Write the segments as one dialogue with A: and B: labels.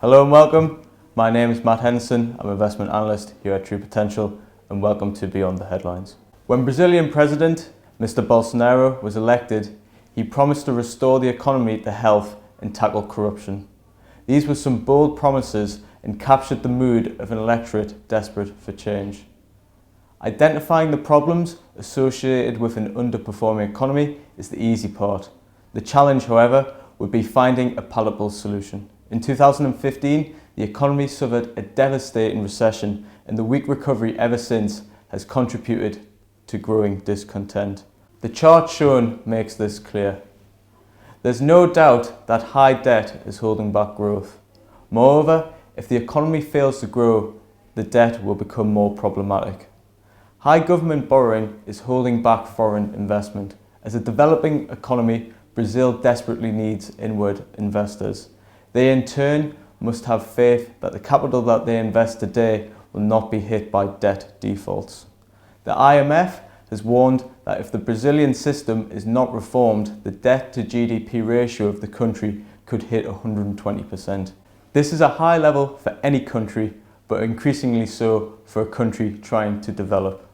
A: Hello and welcome. My name is Matt Henderson. I'm an investment analyst here at True Potential, and welcome to Beyond the Headlines. When Brazilian President Mr. Bolsonaro was elected, he promised to restore the economy to health and tackle corruption. These were some bold promises and captured the mood of an electorate desperate for change. Identifying the problems associated with an underperforming economy is the easy part. The challenge, however, would be finding a palatable solution. In 2015, the economy suffered a devastating recession, and the weak recovery ever since has contributed to growing discontent. The chart shown makes this clear. There's no doubt that high debt is holding back growth. Moreover, if the economy fails to grow, the debt will become more problematic. High government borrowing is holding back foreign investment. As a developing economy, Brazil desperately needs inward investors. They in turn must have faith that the capital that they invest today will not be hit by debt defaults. The IMF has warned that if the Brazilian system is not reformed, the debt to GDP ratio of the country could hit 120%. This is a high level for any country, but increasingly so for a country trying to develop.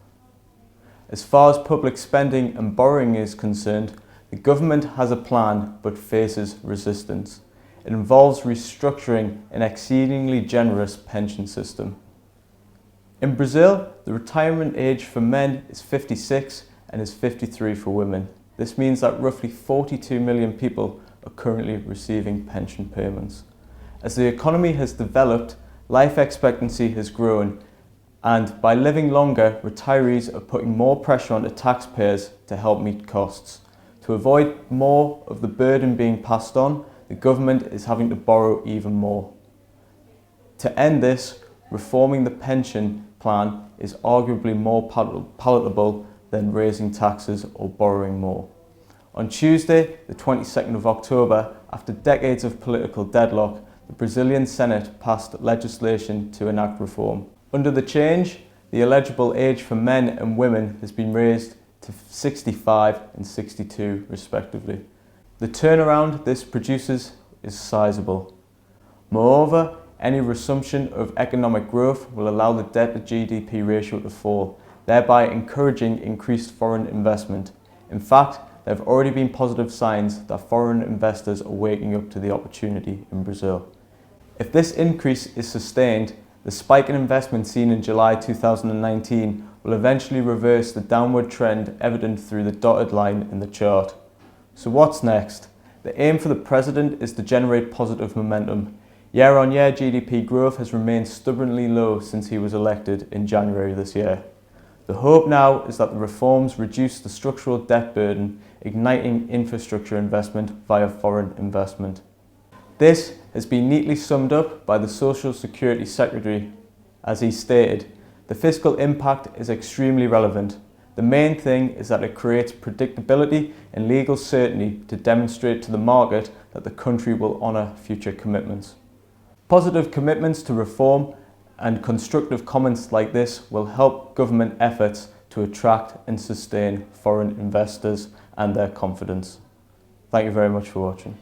A: As far as public spending and borrowing is concerned, the government has a plan but faces resistance. It involves restructuring an exceedingly generous pension system. In Brazil, the retirement age for men is 56 and is 53 for women. This means that roughly 42 million people are currently receiving pension payments. As the economy has developed, life expectancy has grown, and by living longer, retirees are putting more pressure on the taxpayers to help meet costs. To avoid more of the burden being passed on, the government is having to borrow even more. To end this, reforming the pension plan is arguably more palatable than raising taxes or borrowing more. On Tuesday, the 22nd of October, after decades of political deadlock, the Brazilian Senate passed legislation to enact reform. Under the change, the eligible age for men and women has been raised to 65 and 62 respectively. The turnaround this produces is sizable. Moreover, any resumption of economic growth will allow the debt to GDP ratio to fall, thereby encouraging increased foreign investment. In fact, there have already been positive signs that foreign investors are waking up to the opportunity in Brazil. If this increase is sustained, the spike in investment seen in July 2019 will eventually reverse the downward trend evident through the dotted line in the chart. So what's next? The aim for the president is to generate positive momentum. Year-on-year GDP growth has remained stubbornly low since he was elected in January this year. The hope now is that the reforms reduce the structural debt burden, igniting infrastructure investment via foreign investment. This has been neatly summed up by the Social Security Secretary. As he stated, the fiscal impact is extremely relevant. The main thing is that it creates predictability and legal certainty to demonstrate to the market that the country will honour future commitments. Positive commitments to reform and constructive comments like this will help government efforts to attract and sustain foreign investors and their confidence. Thank you very much for watching.